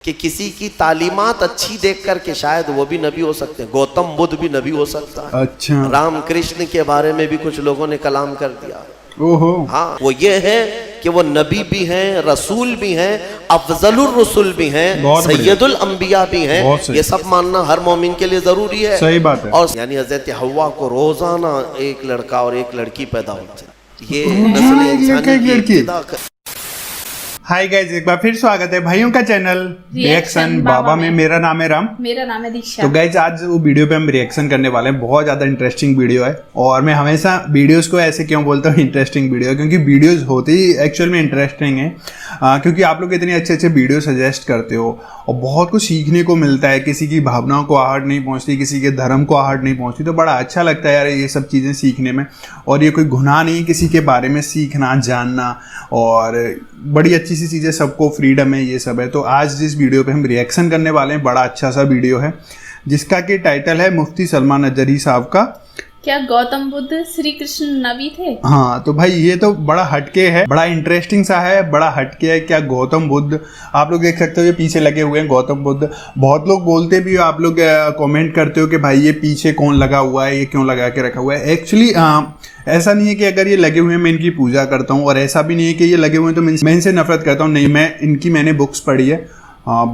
کہ کسی کی تعلیمات اچھی دیکھ کر کے شاید وہ بھی نبی ہو سکتے ہیں. گوتم بدھ بھی نبی ہو سکتا ہے. اچھا. رام کرشن کے بارے میں بھی کچھ لوگوں نے کلام کر دیا. اوہو. ہاں وہ یہ ہے کہ وہ نبی بھی ہیں, رسول بھی ہیں, افضل الرسل بھی ہیں, سید الانبیاء بھی ہیں. یہ سب ماننا ہر مومن کے لیے ضروری ہے. صحیح بات ہے. اور یعنی حضرت حوا کو روزانہ ایک لڑکا اور ایک لڑکی پیدا ہوتے ہیں. یہ نسل انسانی کی ابتدا. ہائی گائز, ایک بار پھر سواگت ہے بھائیوں کا چینل ریئیکشن بابا میں. میرا نام ہے رام. میرا نام ہے دیکشا. تو گائز آج وہ ویڈیو پہ ہم ریئیکشن کرنے والے ہیں. بہت زیادہ انٹرسٹنگ ویڈیو ہے, اور میں ہمیشہ ویڈیوز کو ایسے کیوں بولتا ہوں انٹرسٹنگ ویڈیو, کیونکہ ویڈیوز ہوتی ہی ایکچوئل میں انٹرسٹنگ ہیں, کیونکہ آپ لوگ اتنے اچھے اچھے ویڈیو سجیسٹ کرتے ہو اور بہت کچھ سیکھنے کو ملتا ہے. کسی کی بھاوناؤں کو آہٹ نہیں پہنچتی, کسی کے دھرم کو آہٹ نہیں پہنچتی, تو بڑا اچھا لگتا ہے یار یہ سب چیزیں سیکھنے میں. اور یہ کوئی گناہ نہیں کسی کے بارے میں سیکھنا جاننا, اور بڑی اچھی سی چیزیں, سب کو فریڈم ہے, یہ سب ہے. تو آج جس ویڈیو پہ ہم ریئیکشن کرنے والے ہیں بڑا اچھا سا ویڈیو ہے جس کا کہ ٹائٹل ہے مفتی سلمان نجری صاحب کا کیا گوتم بدھ شری کرشن نبی تھے. ہاں تو بھائی یہ تو بڑا ہٹکے ہے, بڑا انٹرسٹنگ سا ہے, بڑا ہٹکے ہے. کیا گوتم بدھ, آپ لوگ دیکھ سکتے ہو یہ پیچھے لگے ہوئے ہیں گوتم بدھ. بہت لوگ بولتے بھی ہو, آپ لوگ کامنٹ کرتے ہو کہ بھائی یہ پیچھے کون لگا ہوا ہے, یہ کیوں لگا کے رکھا ہوا ہے. ایکچولی ایسا نہیں ہے کہ اگر یہ لگے ہوئے ہیں میں ان کی پوجا کرتا ہوں, اور ایسا بھی نہیں ہے کہ یہ لگے ہوئے ہیں تو میں ان سے نفرت کرتا ہوں. نہیں, میں نے بکس پڑھی ہے,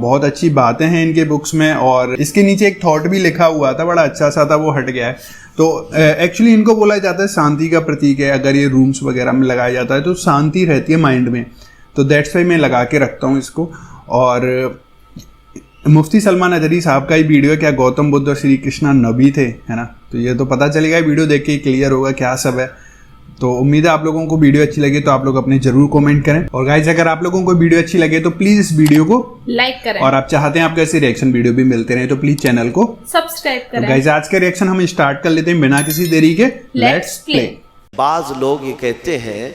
بہت اچھی باتیں ہیں ان کے بکس میں, اور اس کے نیچے ایک تھاٹ بھی لکھا ہوا تھا, بڑا اچھا سا تھا, وہ ہٹ گیا ہے. تو ایکچولی ان کو بولا جاتا ہے شانتی کا پرتیک ہے. اگر یہ رومس وغیرہ میں لگایا جاتا ہے تو شانتی رہتی ہے مائنڈ میں, تو دیٹس وائی میں لگا کے رکھتا ہوں اس کو. اور مفتی سلمان نجری صاحب کا ہی ویڈیو ہے, کیا گوتم بدھ اور شری کرشنا نبی تھے, ہے نا. تو یہ تو پتہ چلے گا, ویڈیو دیکھ کے کلیئر ہوگا کیا سب ہے. تو امید ہے آپ لوگوں کو ویڈیو اچھی لگے تو آپ لوگ اپنے ضرور کامنٹ کریں. اور گائز اگر آپ لوگوں کو ویڈیو اچھی لگے تو پلیز اس ویڈیو کو لائک کریں, اور آپ چاہتے ہیں آپ کو ایسے ریئیکشن ویڈیو بھی ملتے رہیں تو پلیز چینل کو سبسکرائب کریں. گائز آج کا ریئیکشن ہم اسٹارٹ کر لیتے ہیں بنا کسی دیری کے. لیٹس پلے. بعض لوگ یہ کہتے ہیں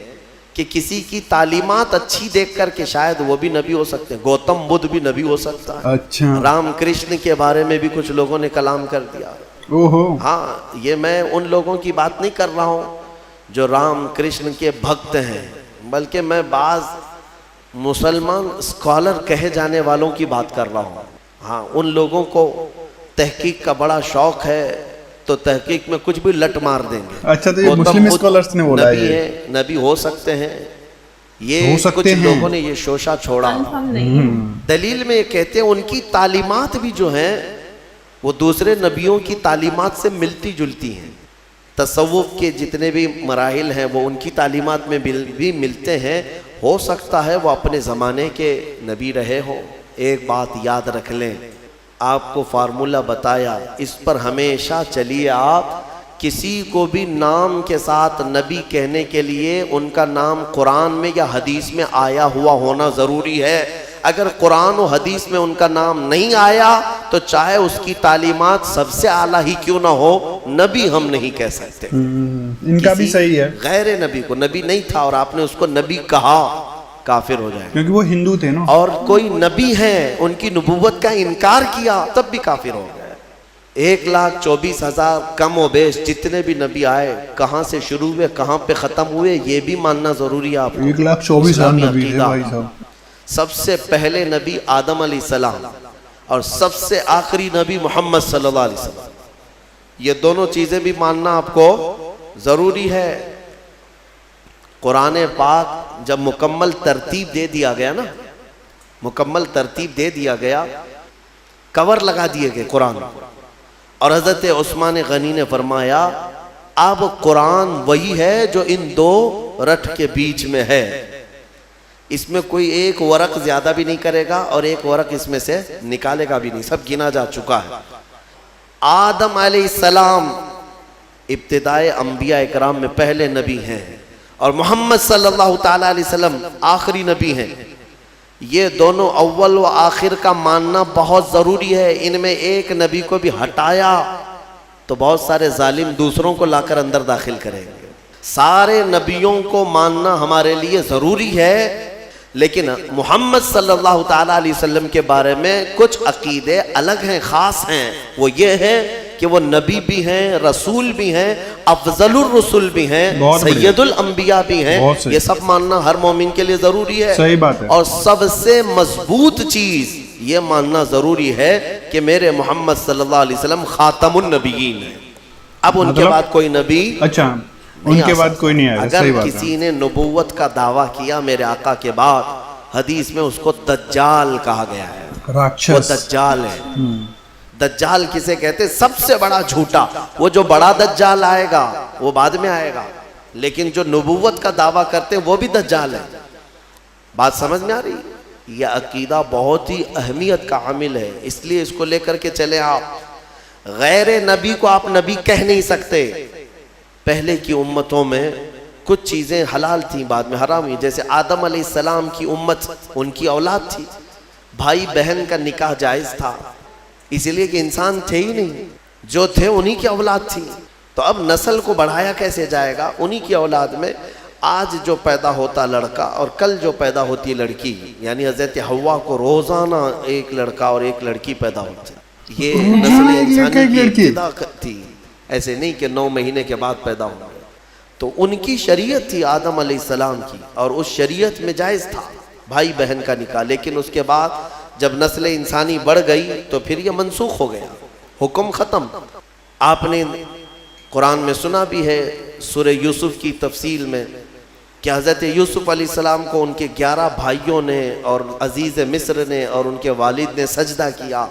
کہ کسی کی تعلیمات اچھی دیکھ کر کے شاید وہ بھی نبی ہو سکتے ہیں. گوتم بدھ بھی نبی ہو سکتا ہے. اچھا. رام کرشن کے بارے میں بھی کچھ لوگوں نے کلام کر دیا. اوہو. ہاں یہ میں ان لوگوں کی بات نہیں کر رہا ہوں جو رام کرشن کے بھکت ہیں, بلکہ میں بعض مسلمان اسکالر کہے جانے والوں کی بات کر رہا ہوں. ہاں ان لوگوں کو تحقیق کا بڑا شوق ہے تو تحقیق میں کچھ بھی لٹ مار دیں گے. اچھا, تو یہ مسلم اسکالرز نے بولا ہے نبی ہو سکتے ہیں, یہ کچھ لوگوں نے یہ شوشہ چھوڑا. دلیل میں یہ کہتے ہیں ان کی تعلیمات بھی جو ہیں وہ دوسرے نبیوں کی تعلیمات سے ملتی جلتی ہیں. تصوف کے جتنے بھی مراحل ہیں وہ ان کی تعلیمات میں بھی ملتے ہیں. ہو سکتا ہے وہ اپنے زمانے کے نبی رہے ہوں. ایک بات یاد رکھ لیں, آپ کو فارمولہ بتایا, اس پر ہمیشہ چلیے. آپ کسی کو بھی نام کے ساتھ نبی کہنے کے لیے ان کا نام قرآن میں یا حدیث میں آیا ہوا ہونا ضروری ہے. اگر قرآن و حدیث میں ان کا نام نہیں آیا تو چاہے اس کی تعلیمات سب سے اعلیٰ ہی کیوں نہ ہو, نبی ہم نہیں کہہ سکتے. ان کا بھی صحیح ہے. غیر نبی کو نبی نہیں تھا اور آپ نے اس کو نبی کہا, کافر ہو جائے, کیونکہ وہ ہندو تھے نا. اور کوئی نبی ہے ان کی نبوت کا انکار کیا تب بھی کافر ہو گئے. 1,24,000 کم و بیش جتنے بھی نبی آئے کہاں سے شروع ہوئے کہاں پہ ختم ہوئے یہ بھی ماننا ضروری ہے. آپ 1,24,000 نبی تھے بھائی صاحب. سب سے پہلے نبی آدم علیہ السلام اور سب سے آخری نبی محمد صلی اللہ علیہ وسلم. یہ دونوں چیزیں بھی ماننا آپ کو ضروری ہے. قرآن پاک جب مکمل ترتیب دے دیا گیا نا, مکمل ترتیب دے دیا گیا, کور لگا دیے گئے قرآن, اور حضرت عثمان غنی نے فرمایا اب قرآن وہی ہے جو ان دو رٹ کے بیچ میں ہے, اس میں کوئی ایک ورق زیادہ بھی نہیں کرے گا اور ایک ورق اس میں سے نکالے گا بھی نہیں, سب گنا جا چکا ہے. آدم علیہ السلام ابتدائے انبیاء اکرام میں پہلے نبی ہیں اور محمد صلی اللہ تعالی علیہ وسلم آخری نبی ہیں. یہ دونوں اول و آخر کا ماننا بہت ضروری ہے. ان میں ایک نبی کو بھی ہٹایا تو بہت سارے ظالم دوسروں کو لا کر اندر داخل کریں گے. سارے نبیوں کو ماننا ہمارے لیے ضروری ہے, لیکن محمد صلی اللہ تعالیٰ علیہ وسلم کے بارے میں کچھ عقیدے الگ ہیں, خاص ہیں. وہ یہ ہے کہ وہ نبی بھی ہیں, رسول بھی ہیں, افضل الرسل بھی ہیں, سید الانبیاء بھی ہیں. یہ سب ماننا ہر مومن کے لیے ضروری ہے. صحیح بات ہے. اور سب سے مضبوط چیز یہ ماننا ضروری ہے کہ میرے محمد صلی اللہ علیہ وسلم خاتم النبیین ہیں. اب ان کے بعد کوئی نبی اچھا ان کے بعد کوئی نہیں آیا. اگر کسی نے نبوت کا دعویٰ کیا میرے آقا کے بعد، حدیث میں اس کو دجال کہا گیا ہے. وہ دجال ہے. دجال کسے کہتے؟ سب سے بڑا جھوٹا. وہ جو بڑا دجال آئے گا وہ بعد میں آئے گا، لیکن جو نبوت کا دعویٰ کرتے وہ بھی دجال ہے. بات سمجھ میں آ رہی؟ یہ عقیدہ بہت ہی اہمیت کا عامل ہے، اس لیے اس کو لے کر کے چلیں. آپ غیر نبی کو آپ نبی کہہ نہیں سکتے. پہلے کی امتوں میں کچھ چیزیں حلال تھیں، بعد میں حرام ہوئی. جیسے آدم علیہ السلام کی امت، ان کی اولاد تھی، بھائی بہن کا نکاح جائز تھا، اس لیے کہ انسان تھے ہی نہیں، جو تھے انہی کی اولاد تھی. تو اب نسل کو بڑھایا کیسے جائے گا؟ انہی کی اولاد میں آج جو پیدا ہوتا لڑکا اور کل جو پیدا ہوتی لڑکی، یعنی حضرت حوا کو روزانہ ایک لڑکا اور ایک لڑکی پیدا ہوتی. یہ نسل انسانی کی ابتدا تھی، ایسے نہیں کہ 9 مہینے کے بعد پیدا ہو. تو ان کی شریعت تھی آدم علیہ السلام کی، اور اس شریعت میں جائز تھا بھائی بہن کا نکاح. لیکن اس کے بعد جب نسل انسانی بڑھ گئی تو پھر یہ منسوخ ہو گیا، حکم ختم. آپ نے قرآن میں سنا بھی ہے سورہ یوسف کی تفصیل میں کہ حضرت یوسف علیہ السلام کو ان کے 11 بھائیوں نے اور عزیز مصر نے اور ان کے والد نے سجدہ کیا.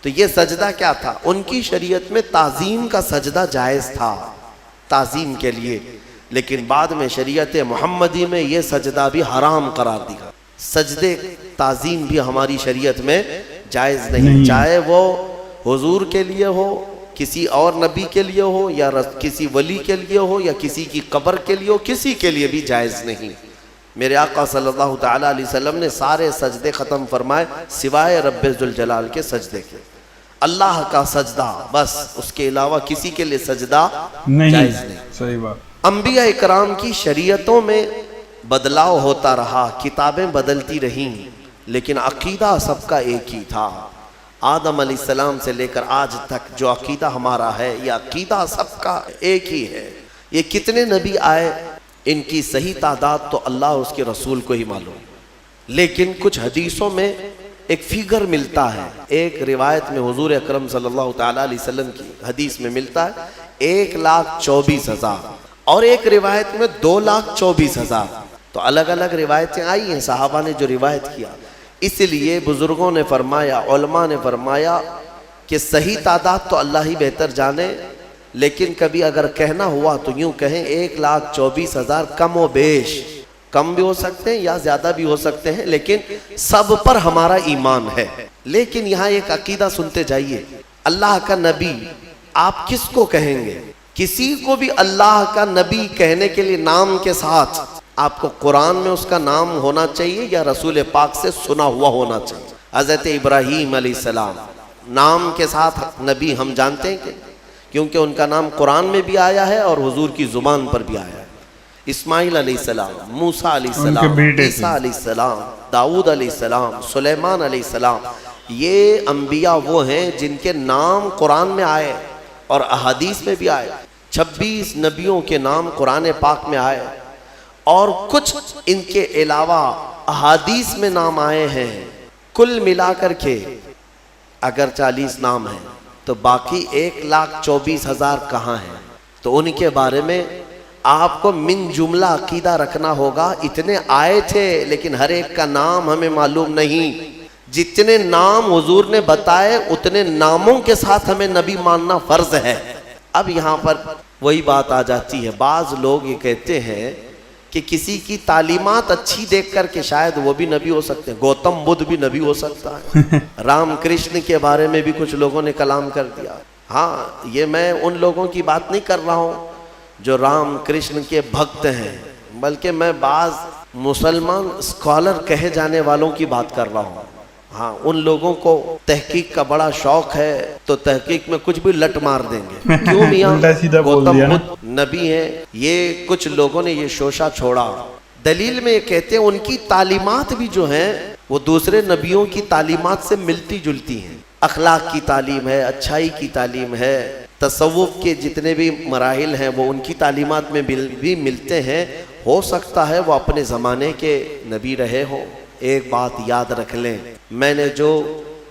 تو یہ سجدہ کیا تھا؟ ان کی شریعت میں تعظیم کا سجدہ جائز تھا، تعظیم کے لیے. لیکن بعد میں شریعت محمدی میں یہ سجدہ بھی حرام قرار دیا. سجدے تعظیم بھی ہماری شریعت میں جائز نہیں، چاہے وہ حضور کے لیے ہو، کسی اور نبی کے لیے ہو، یا کسی ولی کے لیے ہو، یا کسی کی قبر کے لیے ہو، کسی کے لیے بھی جائز نہیں. میرے آقا صلی اللہ تعالیٰ علیہ وسلم نے سارے سجدے ختم فرمائے سوائے رب ذوالجلال کے سجدے کے. اللہ کا سجدہ بس، اس کے علاوہ کسی کے لیے سجدہ جائز نہیں. صحیح بات. انبیاء اکرام کی شریعتوں میں بدلاؤ ہوتا رہا، کتابیں بدلتی رہیں، لیکن عقیدہ سب کا ایک ہی تھا. آدم علیہ السلام سے لے کر آج تک جو عقیدہ ہمارا ہے، یہ عقیدہ سب کا ایک ہی ہے. یہ کتنے نبی آئے، ان کی صحیح تعداد تو اللہ اس کے رسول کو ہی معلوم. لیکن کچھ حدیثوں میں ایک فگر ملتا ہے. ایک روایت میں حضور اکرم صلی اللہ تعالیٰ علیہ وسلم کی حدیث میں ملتا ہے 1,24,000، اور ایک روایت میں 2,24,000. تو الگ الگ روایتیں آئی ہیں صحابہ نے جو روایت کیا. اس لیے بزرگوں نے فرمایا، علماء نے فرمایا کہ صحیح تعداد تو اللہ ہی بہتر جانے، لیکن کبھی اگر کہنا ہوا تو یوں کہیں 1,24,000 کم و بیش، کم بھی ہو سکتے ہیں یا زیادہ بھی ہو سکتے ہیں، لیکن سب پر ہمارا ایمان ہے. لیکن یہاں ایک عقیدہ سنتے جائیے، اللہ کا نبی آپ کس کو کہیں گے؟ کسی کو بھی اللہ کا نبی کہنے کے لیے نام کے ساتھ آپ کو قرآن میں اس کا نام ہونا چاہیے یا رسول پاک سے سنا ہوا ہونا چاہیے. حضرت ابراہیم علیہ السلام نام کے ساتھ نبی ہم جانتے ہیں کیونکہ ان کا نام قرآن میں بھی آیا ہے اور حضور کی زبان پر بھی آیا ہے. اسماعیل علیہ السلام، موسیٰ علیہ السلام، عیسیٰ علیہ السلام، داؤد علیہ السلام، سلیمان علیہ السلام، یہ انبیاء وہ ہیں جن کے نام قرآن میں آئے اور احادیث میں بھی آئے. 26 نبیوں کے نام قرآن پاک میں آئے اور کچھ ان کے علاوہ احادیث میں نام آئے ہیں. کل ملا کر کے اگر 40 نام ہیں تو باقی 1,24,000 کہاں ہیں؟ تو ان کے بارے میں آپ کو من جملہ عقیدہ رکھنا ہوگا. اتنے آئے تھے لیکن ہر ایک کا نام ہمیں معلوم نہیں. جتنے نام حضور نے بتائے اتنے ناموں کے ساتھ ہمیں نبی ماننا فرض ہے. اب یہاں پر وہی بات آ جاتی ہے، بعض لوگ یہ کہتے ہیں کہ کسی کی تعلیمات اچھی دیکھ کر کے شاید وہ بھی نبی ہو سکتے ہیں. گوتم بدھ بھی نبی ہو سکتا ہے. رام کرشن کے بارے میں بھی کچھ لوگوں نے کلام کر دیا. ہاں، یہ میں ان لوگوں کی بات نہیں کر رہا ہوں جو رام کرشن کے بھکت ہیں، بلکہ میں بعض مسلمان اسکالر کہے جانے والوں کی بات کر رہا ہوں. ہاں، ان لوگوں کو تحقیق کا بڑا شوق ہے تو تحقیق میں کچھ بھی لٹ مار دیں گے. کیوں میاں گوتم بدھ نبی ہیں؟ یہ کچھ لوگوں نے یہ شوشہ چھوڑا. دلیل میں یہ کہتے ہیں ان کی تعلیمات بھی جو ہیں وہ دوسرے نبیوں کی تعلیمات سے ملتی جلتی ہیں. اخلاق کی تعلیم ہے، اچھائی کی تعلیم ہے، تصوف کے جتنے بھی مراحل ہیں وہ ان کی تعلیمات میں بھی ملتے ہیں. ہو سکتا ہے وہ اپنے زمانے کے نبی رہے ہوں، ایک بات یاد رکھ لیں، میں نے جو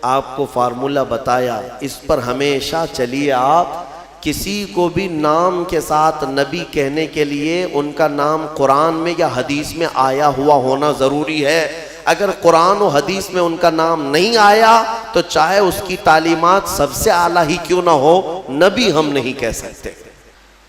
آپ کو فارمولہ بتایا اس پر ہمیشہ چلیے. آپ کسی کو بھی نام کے ساتھ نبی کہنے کے لیے ان کا نام قرآن میں یا حدیث میں آیا ہوا ہونا ضروری ہے. اگر قرآن و حدیث میں ان کا نام نہیں آیا تو چاہے اس کی تعلیمات سب سے اعلیٰ ہی کیوں نہ ہو، نبی ہم نہیں کہہ سکتے.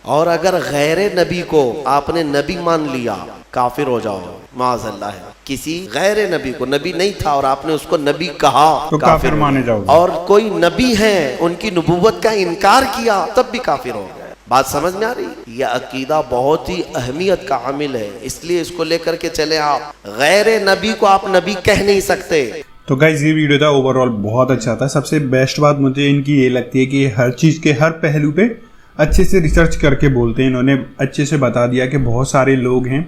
اور اگر غیر نبی کو آپ نے نبی مان لیا کافر ہو جاؤ معاذ اللہ ہے. کسی غیر نبی کو، نبی نہیں تھا اور آپ نے اس کو نبی کہا تو کافر مانے جاؤ. اور کوئی نبی ہیں ان کی نبوت کا انکار کیا تب بھی کافر ہو گئے. بات سمجھ میں آ رہی؟ یہ عقیدہ بہت ہی اہمیت کا عامل ہے، اس لیے اس کو لے کر کے چلے. آپ غیر نبی کو آپ نبی کہہ نہیں سکتے. تو گائز یہ ویڈیو تھا اوور آل بہت اچھا تھا. سب سے بیسٹ بات مجھے ان کی یہ لگتی ہے کہ ہر چیز کے ہر پہلو پہ اچھے سے ریسرچ کر کے بولتے ہیں. انہوں نے اچھے سے بتا دیا کہ بہت سارے لوگ ہیں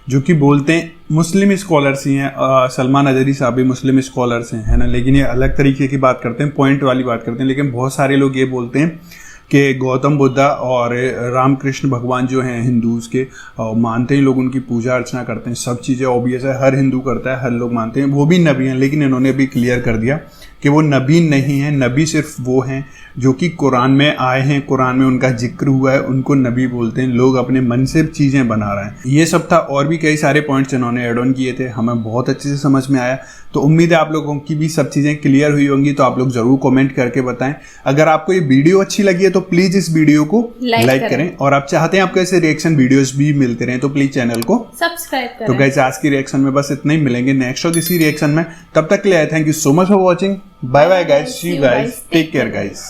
جو کہ بولتے ہیں مسلم اسکالرس ہی ہیں. سلمان اظہری صاحب بھی مسلم اسکالرس ہیں، ہے نا، لیکن یہ الگ طریقے کی بات کرتے ہیں، پوائنٹ والی بات کرتے ہیں. لیکن بہت سارے لوگ یہ بولتے ہیں کہ گوتم بدھا اور رام کرشن بھگوان جو ہیں ہندوز کے، مانتے ہیں لوگ، ان کی پوجا ارچنا کرتے ہیں، سب چیزیں اوبیس ہے، ہر ہندو کرتا ہے، ہر لوگ مانتے ہیں، وہ بھی نبی ہیں. لیکن انہوں نے بھی کلیئر کر دیا کہ وہ نبی نہیں ہیں. نبی صرف وہ ہیں جو کہ قرآن میں آئے ہیں، قرآن میں ان کا ذکر ہوا ہے، ان کو نبی بولتے ہیں. لوگ اپنے من سے چیزیں بنا رہے ہیں. یہ سب تھا، اور بھی کئی سارے پوائنٹس انہوں نے ایڈ آن کیے تھے، ہمیں بہت اچھے سے سمجھ میں آیا. تو امید ہے آپ لوگوں کی بھی سب چیزیں کلیئر ہوئی ہوں گی. تو آپ لوگ ضرور کامنٹ کر کے بتائیں. اگر آپ کو یہ ویڈیو اچھی لگی ہے تو پلیز اس ویڈیو کو لائک کریں، اور آپ چاہتے ہیں آپ کو ایسے ریئیکشن ویڈیوز بھی ملتے رہیں تو پلیز چینل کو سبسکرائب کریں. تو گائز آج کی ریئیکشن میں بس اتنا ہی. ملیں گے نیکسٹ اور کسی ریئیکشن میں. تب تک کے لیے thank you so much for watching. Bye bye guys. See you guys. Take care guys.